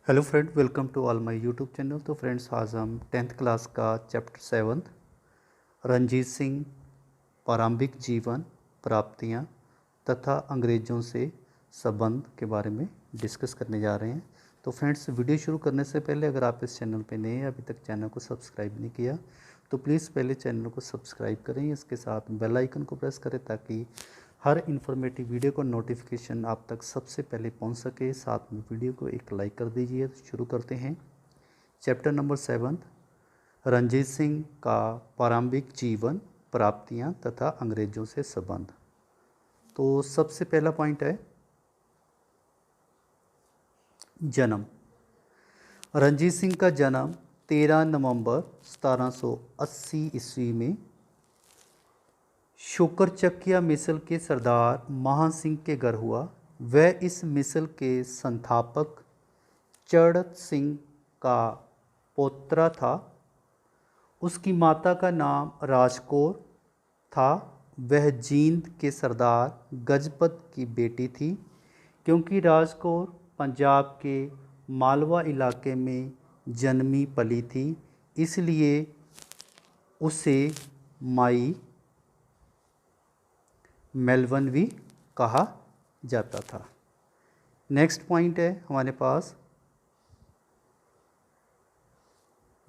Hello friend, welcome to all my YouTube channel. तो friends, आज हम 10th क्लास का चैप्टर 7 रणजीत सिंह प्रारंभिक जीवन, प्राप्तियां तथा अंग्रेज़ों से संबंध के बारे में डिस्कस करने जा रहे हैं। तो फ्रेंड्स, वीडियो शुरू करने से पहले अगर आप इस चैनल पे नए हैं, अभी तक चैनल को सब्सक्राइब नहीं किया, तो प्लीज़ पहले चैनल को सब्सक्राइब करें, इसके साथ बेल आइकन को प्रेस करें ताकि हर इन्फॉर्मेटिव वीडियो का नोटिफिकेशन आप तक सबसे पहले पहुंच सके। साथ में वीडियो को एक लाइक कर दीजिए। तो शुरू करते हैं चैप्टर नंबर 7, रणजीत सिंह का प्रारंभिक जीवन, प्राप्तियां तथा अंग्रेज़ों से संबंध। तो सबसे पहला पॉइंट है जन्म। रणजीत सिंह का जन्म 13 नवंबर 1780 ईस्वी में शोकरचकिया मिसल के सरदार महान सिंह के घर हुआ। वह इस मिसल के संस्थापक चढ़त सिंह का पोतरा था। उसकी माता का नाम राजकौर था। वह जींद के सरदार गजपत की बेटी थी। क्योंकि राजकौर पंजाब के मालवा इलाके में जन्मी पली थी, इसलिए उसे माई मेलवन भी कहा जाता था। नेक्स्ट पॉइंट है हमारे पास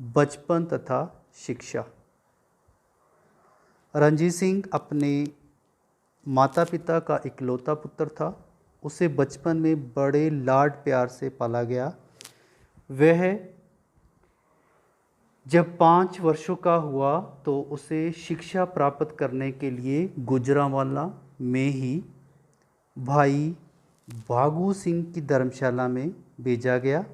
बचपन तथा शिक्षा। रणजीत सिंह अपने माता पिता का इकलौता पुत्र था। उसे बचपन में बड़े लाड प्यार से पाला गया। वह जब 5 वर्षों का हुआ तो उसे शिक्षा प्राप्त करने के लिए गुजरांवाला में ही भाई भागू सिंह की धर्मशाला में भेजा गया।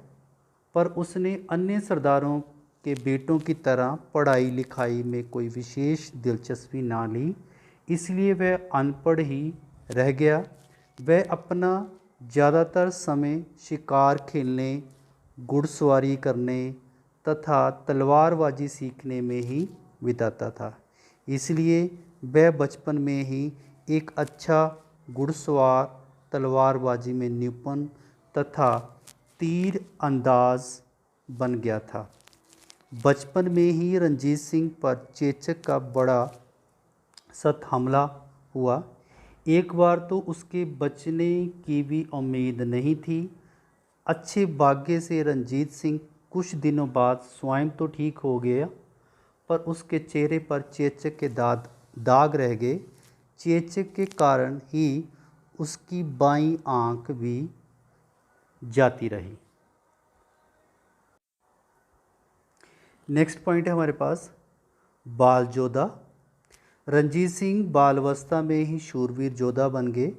पर उसने अन्य सरदारों के बेटों की तरह पढ़ाई लिखाई में कोई विशेष दिलचस्पी ना ली, इसलिए वह अनपढ़ ही रह गया। वह अपना ज़्यादातर समय शिकार खेलने, घुड़सवारी करने तथा तलवारबाजी सीखने में ही बिताता था। इसलिए वह बचपन में ही एक अच्छा घुड़सवार, तलवारबाजी में निपुण तथा तीर अंदाज बन गया था। बचपन में ही रणजीत सिंह पर चेचक का बड़ा सख्त हमला हुआ। एक बार तो उसके बचने की भी उम्मीद नहीं थी। अच्छे भाग्य से रणजीत सिंह कुछ दिनों बाद स्वयं तो ठीक हो गया, पर उसके चेहरे पर चेचक के दाग रह गए। चेचक के कारण ही उसकी बाईं आंख भी जाती रही। नेक्स्ट पॉइंट है हमारे पास बाल जोधा। रणजीत सिंह बालावस्था में ही शूरवीर जोधा बन गए।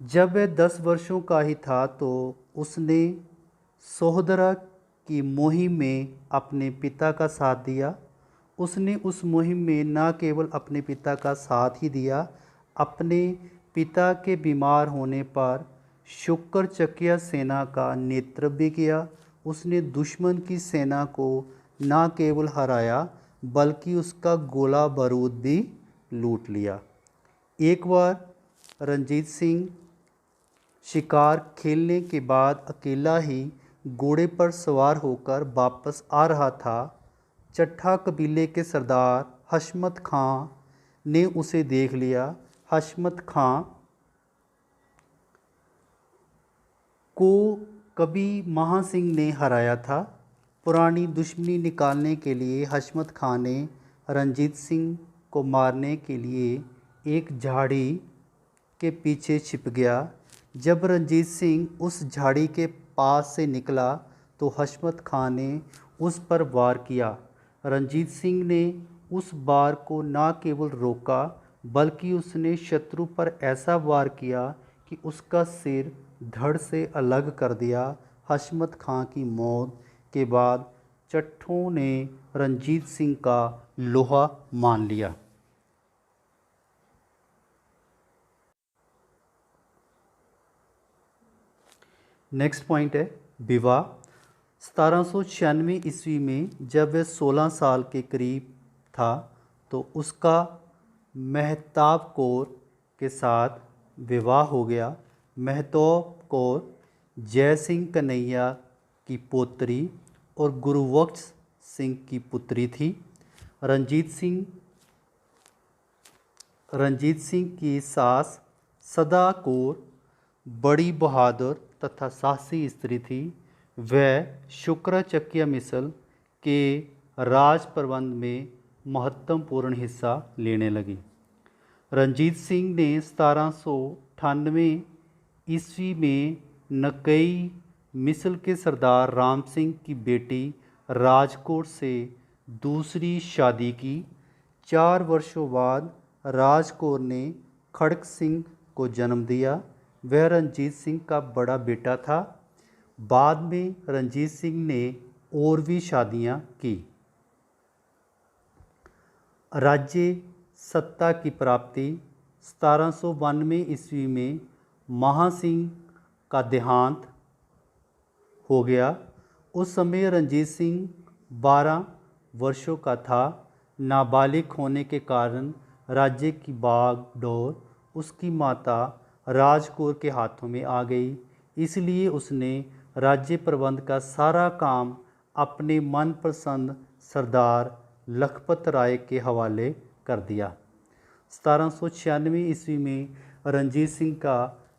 जब वह 10 वर्षों का ही था तो उसने सोहदरा की मुहिम में अपने पिता का साथ दिया। उसने उस मुहिम में न केवल अपने पिता का साथ ही दिया, अपने पिता के बीमार होने पर शोकरचकिया सेना का नेतृत्व भी किया। उसने दुश्मन की सेना को न केवल हराया बल्कि उसका गोला बारूद भी लूट लिया। एक बार रणजीत सिंह शिकार खेलने के बाद अकेला ही घोड़े पर सवार होकर वापस आ रहा था। चट्ठा कबीले के सरदार हशमत खां ने उसे देख लिया। हशमत खां को कभी महान सिंह ने हराया था। पुरानी दुश्मनी निकालने के लिए हशमत खां ने रणजीत सिंह को मारने के लिए एक झाड़ी के पीछे छिप गया। जब रणजीत सिंह उस झाड़ी के पास से निकला तो हशमत खां ने उस पर वार किया। रणजीत सिंह ने उस वार को न केवल रोका बल्कि उसने शत्रु पर ऐसा वार किया कि उसका सिर धड़ से अलग कर दिया। हशमत खां की मौत के बाद चट्ठों ने रणजीत सिंह का लोहा मान लिया। नेक्स्ट पॉइंट है विवाह। 1796 ईस्वी में जब वह 16 साल के करीब था तो उसका मेहताब कौर के साथ विवाह हो गया। मेहताब कौर जय सिंह कन्हैया की पोत्री और गुरुबख्श सिंह की पुत्री थी। रंजीत सिंह की सास सदा कौर बड़ी बहादुर तथा साहसी स्त्री थी। वह शुक्रचकिया मिसल के राज प्रबंध में महत्वपूर्ण हिस्सा लेने लगी। रंजीत सिंह ने 1798 ईस्वी में नकई मिसल के सरदार राम सिंह की बेटी राजकोट से दूसरी शादी की। 4 वर्षों बाद राजकौर ने खड़क सिंह को जन्म दिया। वह रंजीत सिंह का बड़ा बेटा था। बाद में रंजीत सिंह ने और भी शादियां की। राज्य सत्ता की प्राप्ति 1792 ईस्वी में महासिंह का देहांत हो गया। उस समय रंजीत सिंह 12 वर्षों का था। नाबालिग होने के कारण राज्य की बागडोर उसकी माता राजकौर के हाथों में आ गई। इसलिए उसने राज्य प्रबंध का सारा काम अपने मनपसंद सरदार लखपत राय के हवाले कर दिया। 1796 ईस्वी में रंजीत सिंह का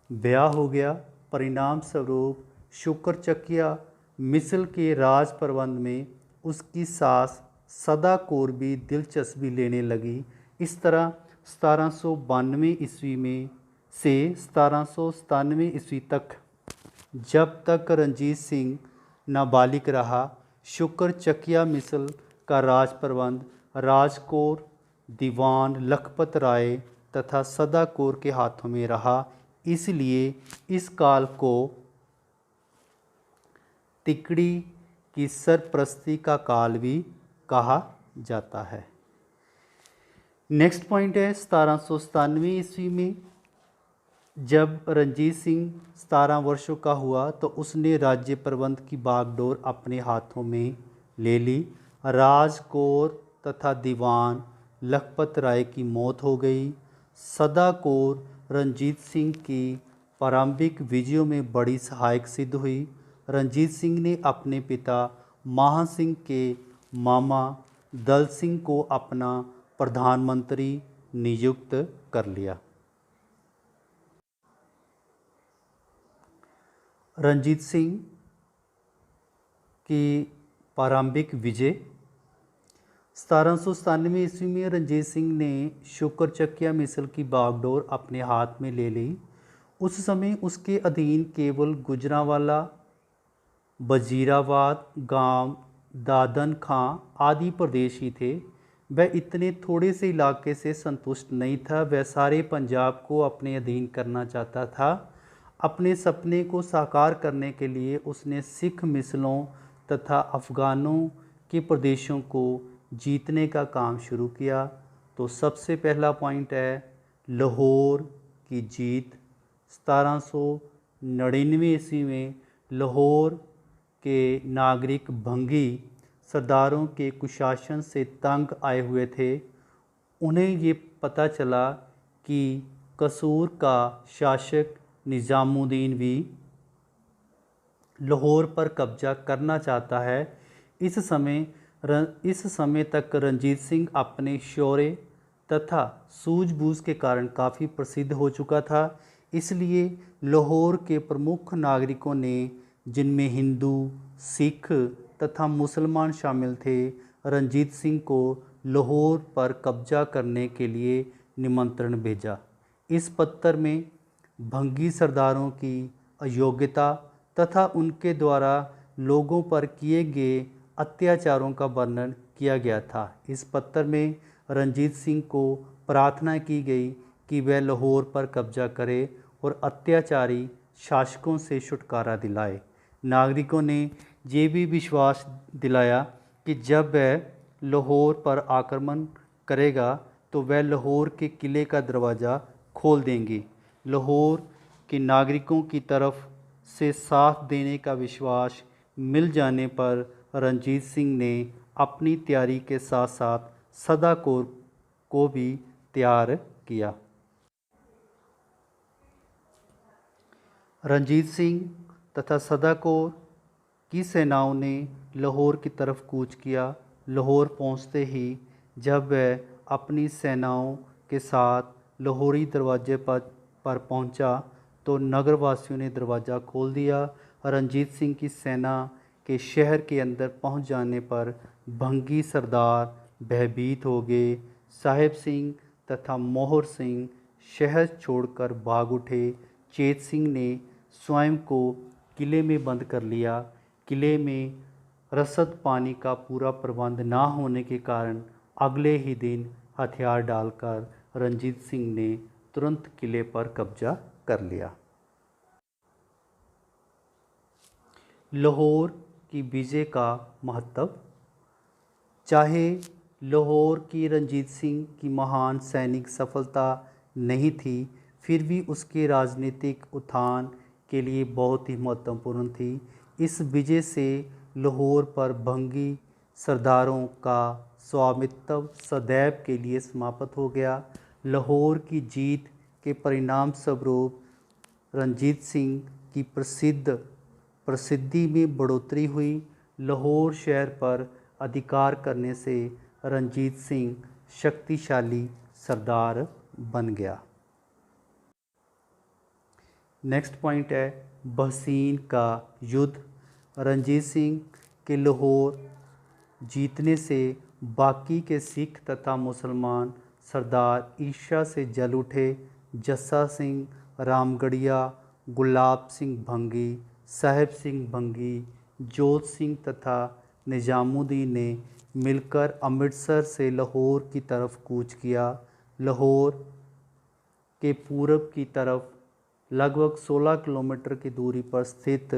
ब्याह हो गया। परिणाम स्वरूप शुक्रचकिया मिसल के राज प्रबंध में उसकी सास सदा कौर भी दिलचस्पी लेने लगी। इस तरह 1792 ईस्वी में से 1797 ईस्वी तक, जब तक रंजीत सिंह नाबालिग रहा, शुक्रचकिया मिसल का राज प्रबंध राजकौर, दीवान लखपत राय तथा सदा कौर के हाथों में रहा। इसलिए इस काल को तिकड़ी की सरप्रस्ती का काल भी कहा जाता है। नेक्स्ट पॉइंट है 1797 ईस्वी में जब रंजीत सिंह 17 वर्षों का हुआ तो उसने राज्य प्रबंध की बागडोर अपने हाथों में ले ली। राजकौर तथा दीवान लखपत राय की मौत हो गई। सदा कौर रंजीत सिंह की प्रारंभिक विजयों में बड़ी सहायक सिद्ध हुई। रंजीत सिंह ने अपने पिता महासिंह के मामा दल सिंह को अपना प्रधानमंत्री नियुक्त कर लिया। रंजीत सिंह की प्रारंभिक विजय 1797 ईस्वी में रंजीत सिंह ने शुक्रचकिया मिसल की बागडोर अपने हाथ में ले ली। उस समय उसके अधीन केवल गुजरांवाला, वजीराबाद, गांव, दादन खां आदि प्रदेश ही थे। वह इतने थोड़े से इलाके से संतुष्ट नहीं था। वह सारे पंजाब को अपने अधीन करना चाहता था। अपने सपने को साकार करने के लिए उसने सिख मिसलों तथा अफ़गानों के प्रदेशों को जीतने का काम शुरू किया। तो सबसे पहला पॉइंट है लाहौर की जीत। 1799 ईस्वी में लाहौर के नागरिक भंगी सरदारों के कुशासन से तंग आए हुए थे। उन्हें ये पता चला कि कसूर का शासक निज़ामुद्दीन भी लाहौर पर कब्जा करना चाहता है। इस समय तक रंजीत सिंह अपने शौर्य तथा सूझबूझ के कारण काफ़ी प्रसिद्ध हो चुका था। इसलिए लाहौर के प्रमुख नागरिकों ने, जिनमें हिंदू, सिख तथा मुसलमान शामिल थे, रंजीत सिंह को लाहौर पर कब्जा करने के लिए निमंत्रण भेजा। इस पत्र में भंगी सरदारों की अयोग्यता तथा उनके द्वारा लोगों पर किए गए अत्याचारों का वर्णन किया गया था। इस पत्र में रंजीत सिंह को प्रार्थना की गई कि वह लाहौर पर कब्जा करे और अत्याचारी शासकों से छुटकारा दिलाए। नागरिकों ने ये भी विश्वास दिलाया कि जब वह लाहौर पर आक्रमण करेगा तो वह लाहौर के किले का दरवाज़ा खोल देंगे। लाहौर के नागरिकों की तरफ से साथ देने का विश्वास मिल जाने पर रंजीत सिंह ने अपनी तैयारी के साथ साथ सदा कौर को भी तैयार किया। रंजीत सिंह तथा सदा कौर की सेनाओं ने लाहौर की तरफ कूच किया। लाहौर पहुंचते ही जब वह अपनी सेनाओं के साथ लाहौरी दरवाजे पर पहुंचा तो नगरवासियों ने दरवाज़ा खोल दिया। रणजीत सिंह की सेना के शहर के अंदर पहुंच जाने पर भंगी सरदार भयभीत हो गए। साहिब सिंह तथा मोहर सिंह शहर छोड़कर भाग उठे। चेत सिंह ने स्वयं को किले में बंद कर लिया। किले में रसद पानी का पूरा प्रबंध ना होने के कारण अगले ही दिन हथियार डालकर रणजीत सिंह ने तुरंत किले पर कब्जा कर लिया। लाहौर की विजय का महत्व। चाहे लाहौर की रणजीत सिंह की महान सैनिक सफलता नहीं थी, फिर भी उसके राजनीतिक उत्थान के लिए बहुत ही महत्वपूर्ण थी। इस विजय से लाहौर पर भंगी सरदारों का स्वामित्व सदैव के लिए समाप्त हो गया। लाहौर की जीत के परिणाम स्वरूप रणजीत सिंह की प्रसिद्धि में बढ़ोतरी हुई। लाहौर शहर पर अधिकार करने से रणजीत सिंह शक्तिशाली सरदार बन गया। नेक्स्ट पॉइंट है बहसीन का युद्ध। रणजीत सिंह के लाहौर जीतने से बाकी के सिख तथा मुसलमान सरदार ईर्ष्या से जल उठे। जस्सा सिंह रामगढ़िया, गुलाब सिंह भंगी, साहिब सिंह भंगी, जोत सिंह तथा निजामुद्दीन ने मिलकर अमृतसर से लाहौर की तरफ कूच किया। लाहौर के पूरब की तरफ लगभग 16 किलोमीटर की दूरी पर स्थित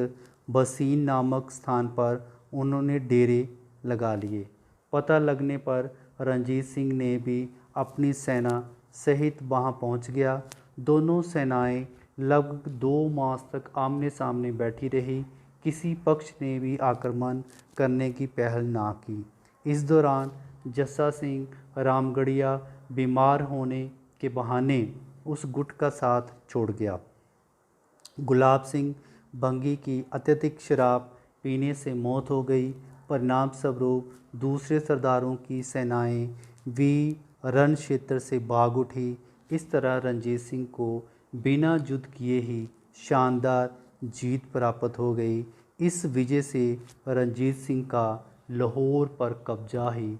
बहसीन नामक स्थान पर उन्होंने डेरे लगा लिए। पता लगने पर रणजीत सिंह ने भी अपनी सेना सहित वहां पहुंच गया। दोनों सेनाएं लगभग 2 मास तक आमने सामने बैठी रही। किसी पक्ष ने भी आक्रमण करने की पहल ना की। इस दौरान जस्सा सिंह रामगढ़िया बीमार होने के बहाने उस गुट का साथ छोड़ गया। गुलाब सिंह भंगी की अत्यधिक शराब पीने से मौत हो गई। परिणाम स्वरूप दूसरे सरदारों की सेनाएं भी रण क्षेत्र से भाग उठी। इस तरह रणजीत सिंह को बिना युद्ध किए ही शानदार जीत प्राप्त हो गई। इस विजय से रणजीत सिंह का लाहौर पर कब्जा ही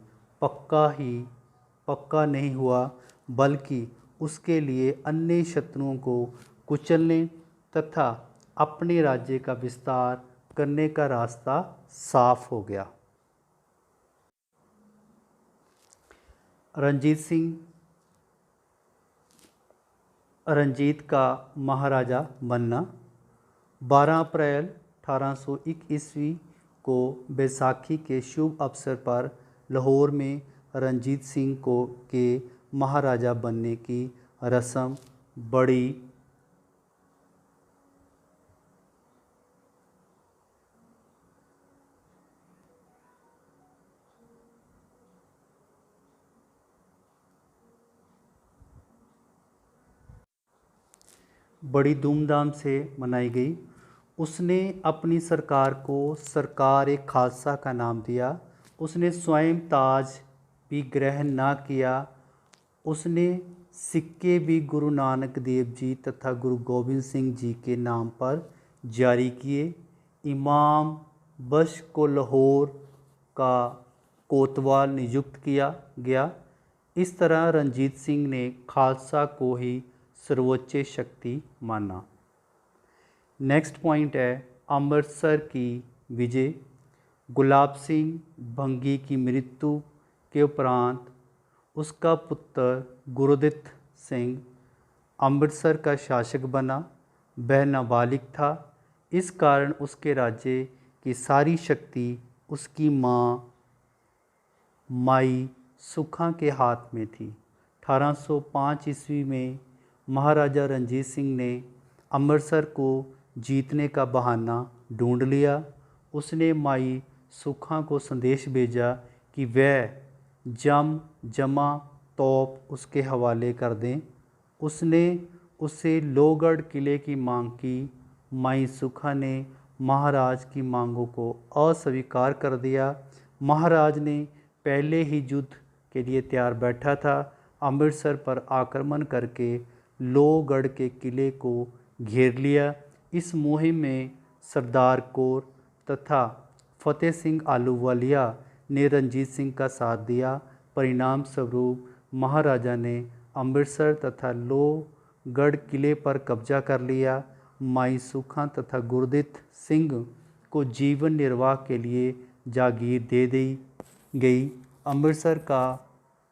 पक्का नहीं हुआ, बल्कि उसके लिए अन्य शत्रुओं को कुचलने तथा अपने राज्य का विस्तार करने का रास्ता साफ हो गया। रंजीत का महाराजा बनना। 12 अप्रैल 1801 ईस्वी को बैसाखी के शुभ अवसर पर लाहौर में रणजीत सिंह के महाराजा बनने की रस्म बड़ी धूमधाम से मनाई गई। उसने अपनी सरकार को सरकार-ए-खालसा का नाम दिया। उसने स्वयं ताज भी ग्रहण ना किया। उसने सिक्के भी गुरु नानक देव जी तथा गुरु गोबिंद सिंह जी के नाम पर जारी किए। इमाम बख्श को लाहौर का कोतवाल नियुक्त किया गया। इस तरह रणजीत सिंह ने खालसा को ही सर्वोच्च शक्ति माना। नेक्स्ट पॉइंट है अमृतसर की विजय। गुलाब सिंह भंगी की मृत्यु के उपरांत उसका पुत्र गुरदित्त सिंह अमृतसर का शासक बना। वह नाबालिग था, इस कारण उसके राज्य की सारी शक्ति उसकी माई सुखा के हाथ में थी। 1805 ईस्वी में महाराजा रणजीत सिंह ने अमृतसर को जीतने का बहाना ढूंढ लिया। उसने माई सुखा को संदेश भेजा कि वह जमा तोप उसके हवाले कर दें। उसने उससे लोहगढ़ किले की मांग की। माई सुखा ने महाराज की मांगों को अस्वीकार कर दिया। महाराज ने पहले ही युद्ध के लिए तैयार बैठा था। अमृतसर पर आक्रमण करके लोहगढ़ के किले को घेर लिया। इस मुहिम में सरदार कौर तथा फतेह सिंह आलूवालिया ने रंजीत सिंह का साथ दिया। परिणाम स्वरूप महाराजा ने अमृतसर तथा लोहगढ़ किले पर कब्जा कर लिया। माई सुखा तथा गुरदित सिंह को जीवन निर्वाह के लिए जागीर दे दी गई। अमृतसर का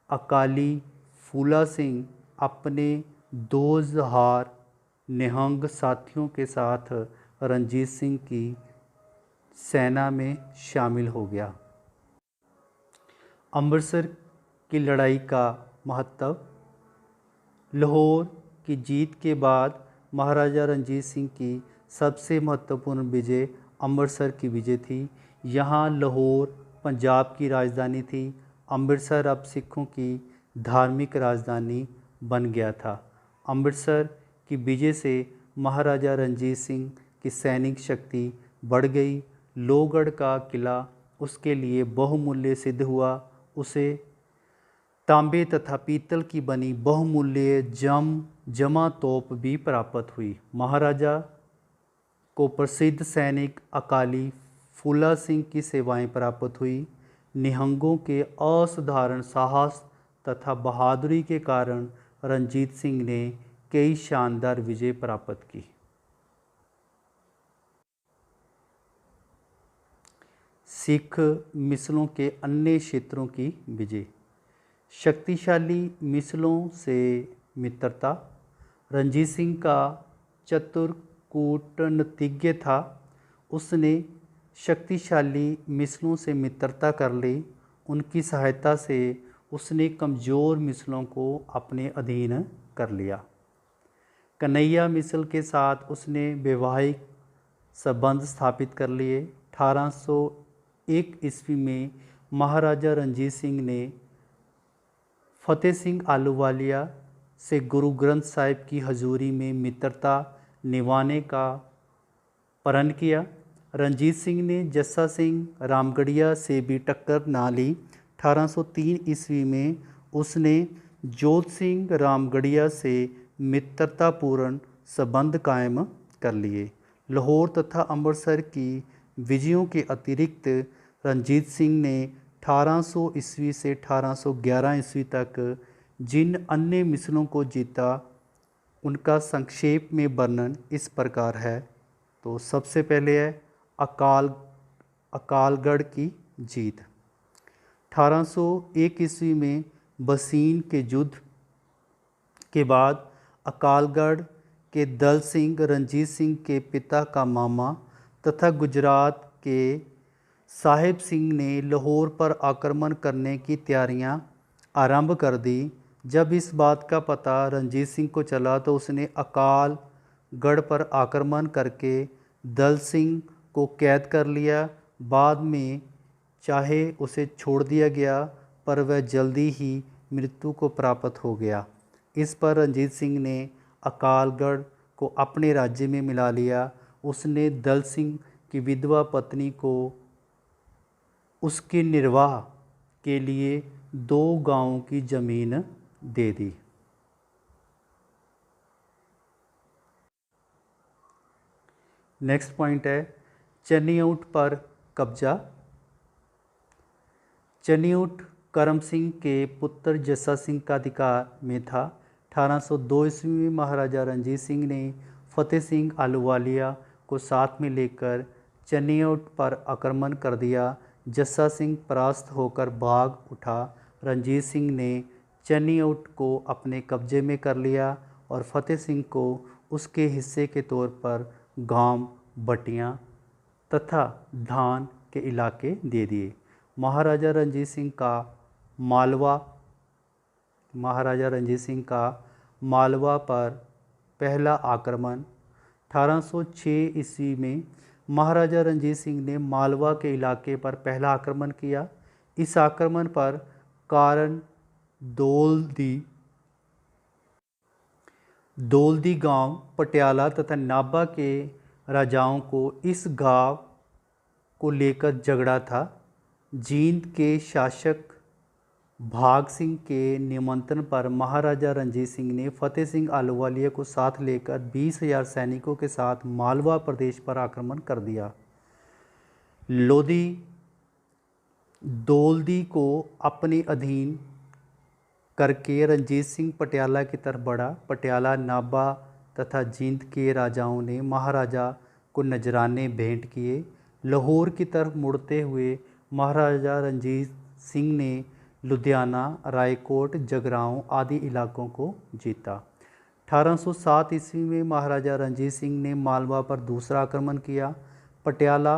अकाली फूला सिंह अपने 2000 निहंग साथियों के साथ रंजीत सिंह की सेना में शामिल हो गया। अमृतसर की लड़ाई का महत्व। लाहौर की जीत के बाद महाराजा रंजीत सिंह की सबसे महत्वपूर्ण विजय अमृतसर की विजय थी। यहाँ लाहौर पंजाब की राजधानी थी। अमृतसर अब सिखों की धार्मिक राजधानी बन गया था। अमृतसर की विजय से महाराजा रंजीत सिंह की सैनिक शक्ति बढ़ गई। लोहगढ़ का किला उसके लिए बहुमूल्य सिद्ध हुआ। उसे तांबे तथा पीतल की बनी बहुमूल्य जमा तोप भी प्राप्त हुई। महाराजा को प्रसिद्ध सैनिक अकाली फूला सिंह की सेवाएं प्राप्त हुई। निहंगों के असाधारण साहस तथा बहादुरी के कारण रंजीत सिंह ने कई शानदार विजय प्राप्त की। सिख मिसलों के अन्य क्षेत्रों की विजय। शक्तिशाली मिसलों से मित्रता। रंजीत सिंह का चतुर कूटनीतिज्ञ था। उसने शक्तिशाली मिसलों से मित्रता कर ली। उनकी सहायता से उसने कमज़ोर मिसलों को अपने अधीन कर लिया। कन्हैया मिसल के साथ उसने वैवाहिक संबंध स्थापित कर लिए। 1801 ईस्वी में महाराजा रंजीत सिंह ने फतेह सिंह आलूवालिया से गुरु ग्रंथ साहिब की हजूरी में मित्रता निभाने का प्रण किया। रंजीत सिंह ने जस्सा सिंह रामगढ़िया से भी टक्कर ना ली। 1803 ईस्वी में उसने जोत सिंह रामगढ़िया से मित्रतापूर्ण संबंध कायम कर लिए। लाहौर तथा अमृतसर की विजयों के अतिरिक्त रंजीत सिंह ने 1800 ईस्वी से 1811 ईस्वी तक जिन अन्य मिसलों को जीता उनका संक्षेप में वर्णन इस प्रकार है। तो सबसे पहले है अकालगढ़ की जीत। 1801 ईस्वी में बसीन के युद्ध के बाद अकालगढ़ के दल सिंह रंजीत सिंह के पिता का मामा तथा गुजरात के साहिब सिंह ने लाहौर पर आक्रमण करने की तैयारियां आरंभ कर दी। जब इस बात का पता रंजीत सिंह को चला तो उसने अकालगढ़ पर आक्रमण करके दल सिंह को कैद कर लिया। बाद में चाहे उसे छोड़ दिया गया पर वह जल्दी ही मृत्यु को प्राप्त हो गया। इस पर रंजीत सिंह ने अकालगढ़ को अपने राज्य में मिला लिया। उसने दल सिंह की विधवा पत्नी को उसके निर्वाह के लिए 2 गांवों की जमीन दे दी। नेक्स्ट पॉइंट है चनिउट पर कब्जा। चनिउट करम सिंह के पुत्र जस्सा सिंह का अधिकार में था। 1802 ईस्वी में महाराजा रंजीत सिंह ने फतेह सिंह आलूवालिया को साथ में लेकर चनिउट पर आक्रमण कर दिया। जस्सा सिंह परास्त होकर भाग उठा। रंजीत सिंह ने चनिउट को अपने कब्जे में कर लिया और फतेह सिंह को उसके हिस्से के तौर पर गांव बटियां तथा धान के इलाके दे दिए। महाराजा रंजीत सिंह का मालवा पर पहला आक्रमण। 1806 ईस्वी में महाराजा रंजीत सिंह ने मालवा के इलाके पर पहला आक्रमण किया। इस आक्रमण पर कारण दौलदी गांव पटियाला तथा नाभा के राजाओं को इस गांव को लेकर झगड़ा था। जींद के शासक भाग सिंह के निमंत्रण पर महाराजा रणजीत सिंह ने फतेह सिंह आहलूवालिया को साथ लेकर 20,000 सैनिकों के साथ मालवा प्रदेश पर आक्रमण कर दिया। लोधी दौलती को अपने अधीन करके रणजीत सिंह पटियाला की तरफ बढ़ा। पटियाला, नाभा तथा जींद के राजाओं ने महाराजा को नजराने भेंट किए। लाहौर की तरफ मुड़ते हुए महाराजा रणजीत सिंह ने लुधियाना, रायकोट, जगरांव आदि इलाकों को जीता। 1807 ईस्वी में महाराजा रणजीत सिंह ने मालवा पर दूसरा आक्रमण किया। पटियाला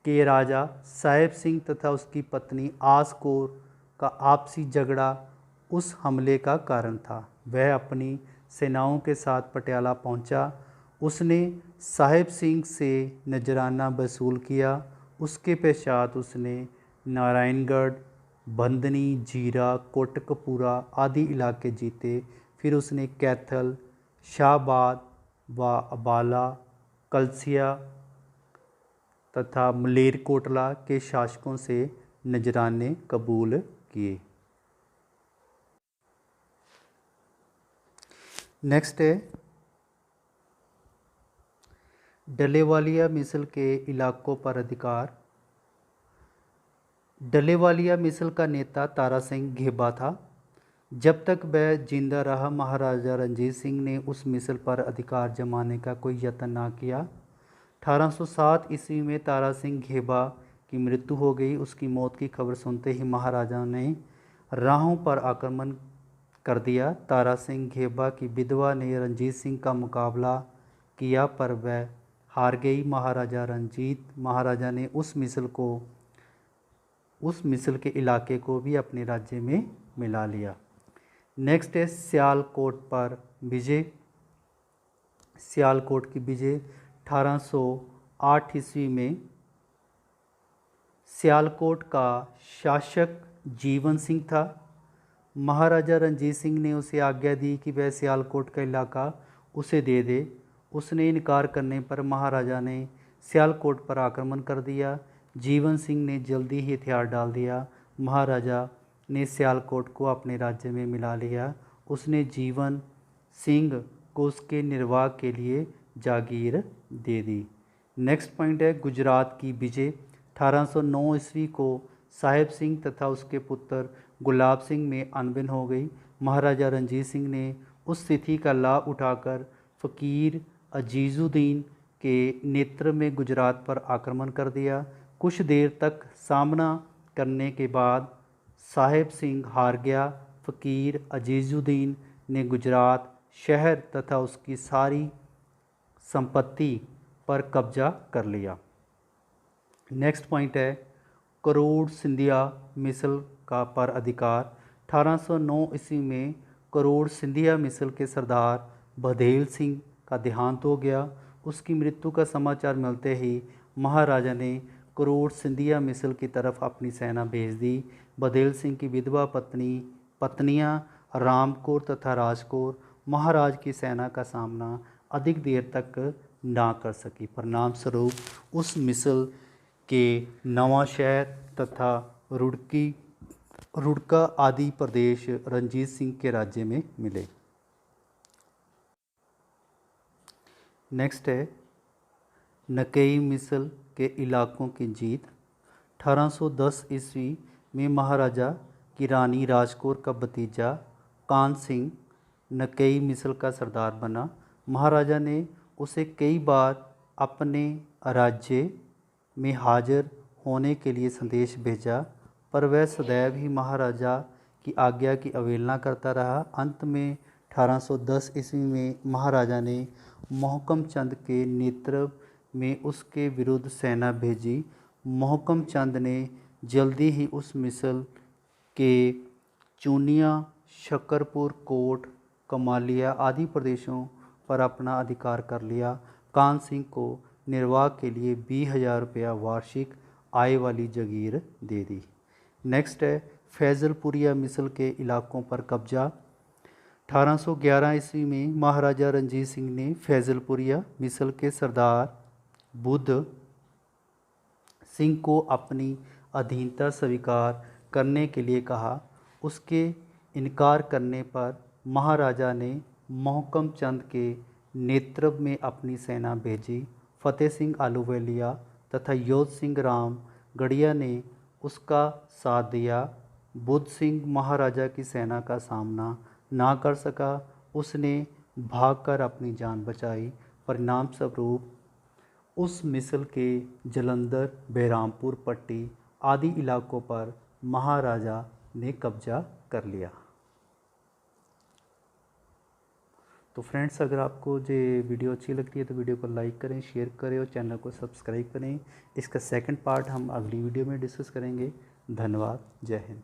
के राजा साहेब सिंह तथा उसकी पत्नी आस कौर का आपसी झगड़ा उस हमले का कारण था। वह अपनी सेनाओं के साथ पटियाला पहुंचा। उसने साहेब सिंह से नजराना वसूल किया। उसके पश्चात उसने नारायणगढ़, बंदनी, जीरा, कोटकपूरा आदि इलाके जीते। फिर उसने कैथल, शाहबाद व अबाला, कलसिया तथा मलेरकोटला के शासकों से नजराने कबूल किए। नेक्स्ट है डलेवालिया मिसल के इलाकों पर अधिकार। डलेवालिया मिसल का नेता तारा सिंह घेबा था। जब तक वह जिंदा रहा महाराजा रणजीत सिंह ने उस मिसल पर अधिकार जमाने का कोई यत्न न किया। 1807 ईस्वी में तारा सिंह घेबा की मृत्यु हो गई। उसकी मौत की खबर सुनते ही महाराजा ने राहों पर आक्रमण कर दिया। तारा सिंह घेबा की विधवा ने रणजीत सिंह का मुकाबला किया पर वह हार गई। महाराजा ने उस मिसल के इलाके को भी अपने राज्य में मिला लिया। नेक्स्ट है सियालकोट पर विजय। सियालकोट की विजय 1808 ईस्वी में सियालकोट का शासक जीवन सिंह था। महाराजा रणजीत सिंह ने उसे आज्ञा दी कि वह सियालकोट का इलाका उसे दे दे। उसने इनकार करने पर महाराजा ने सियालकोट पर आक्रमण कर दिया। जीवन सिंह ने जल्दी ही हथियार डाल दिया। महाराजा ने सियालकोट को अपने राज्य में मिला लिया। उसने जीवन सिंह को उसके निर्वाह के लिए जागीर दे दी। नेक्स्ट पॉइंट है गुजरात की विजय। 1809 ईस्वी को साहेब सिंह तथा उसके पुत्र गुलाब सिंह में अनबन हो गई। महाराजा रणजीत सिंह ने उस स्थिति का लाभ उठाकर फ़कीर अजीज़ुद्दीन के नेतृत्व में गुजरात पर आक्रमण कर दिया। कुछ देर तक सामना करने के बाद साहेब सिंह हार गया। फ़कीर अजीज़ुद्दीन ने गुजरात शहर तथा उसकी सारी संपत्ति पर कब्जा कर लिया। नेक्स्ट पॉइंट है करोड़ सिंधिया मिसल का पर अधिकार। 1809 ईस्वी में करोड़ सिंधिया मिसल के सरदार बघेल सिंह का देहांत हो गया। उसकी मृत्यु का समाचार मिलते ही महाराजा ने करोड़ सिंधिया मिसल की तरफ अपनी सेना भेज दी। बघेल सिंह की विधवा पत्नियां राम कौर तथा राज कौर महाराज की सेना का सामना अधिक देर तक ना कर सकी। परिणाम स्वरूप उस मिसल के नवांशहर तथा रुड़का आदि प्रदेश रणजीत सिंह के राज्य में मिले। नेक्स्ट है नकई मिसल के इलाकों की जीत। 1810 ईस्वी में महाराजा की रानी राजकौर का भतीजा कान सिंह नकई मिसल का सरदार बना। महाराजा ने उसे कई बार अपने राज्य में हाजिर होने के लिए संदेश भेजा पर वह सदैव ही महाराजा की आज्ञा की अवहेलना करता रहा। अंत में 1810 ईस्वी में महाराजा ने मोहकम चंद के नेतृत्व में उसके विरुद्ध सेना भेजी। मोहकम चंद ने जल्दी ही उस मिसल के चूनिया, शकरपुर, कोट, कमालिया आदि प्रदेशों पर अपना अधिकार कर लिया। कान सिंह को निर्वाह के लिए 20,000 रुपया वार्षिक आय वाली जगीर दे दी। नेक्स्ट है फैजलपुरिया मिसल के इलाकों पर कब्जा। 1811 ईस्वी में महाराजा रणजीत सिंह ने फैजलपुरिया मिसल के सरदार बुद्ध सिंह को अपनी अधीनता स्वीकार करने के लिए कहा। उसके इनकार करने पर महाराजा ने मोहकम चंद के नेतृत्व में अपनी सेना भेजी। फतेह सिंह आहलूवालिया तथा योध सिंह रामगढ़िया ने उसका साथ दिया। बुद्ध सिंह महाराजा की सेना का सामना ना कर सका। उसने भागकर अपनी जान बचाई। परिणाम स्वरूप उस मिसल के जलंधर, बेरामपुर, पट्टी आदि इलाकों पर महाराजा ने कब्जा कर लिया। तो फ्रेंड्स, अगर आपको ये वीडियो अच्छी लगती है तो वीडियो को लाइक करें, शेयर करें और चैनल को सब्सक्राइब करें। इसका सेकंड पार्ट हम अगली वीडियो में डिस्कस करेंगे। धन्यवाद। जय हिंद।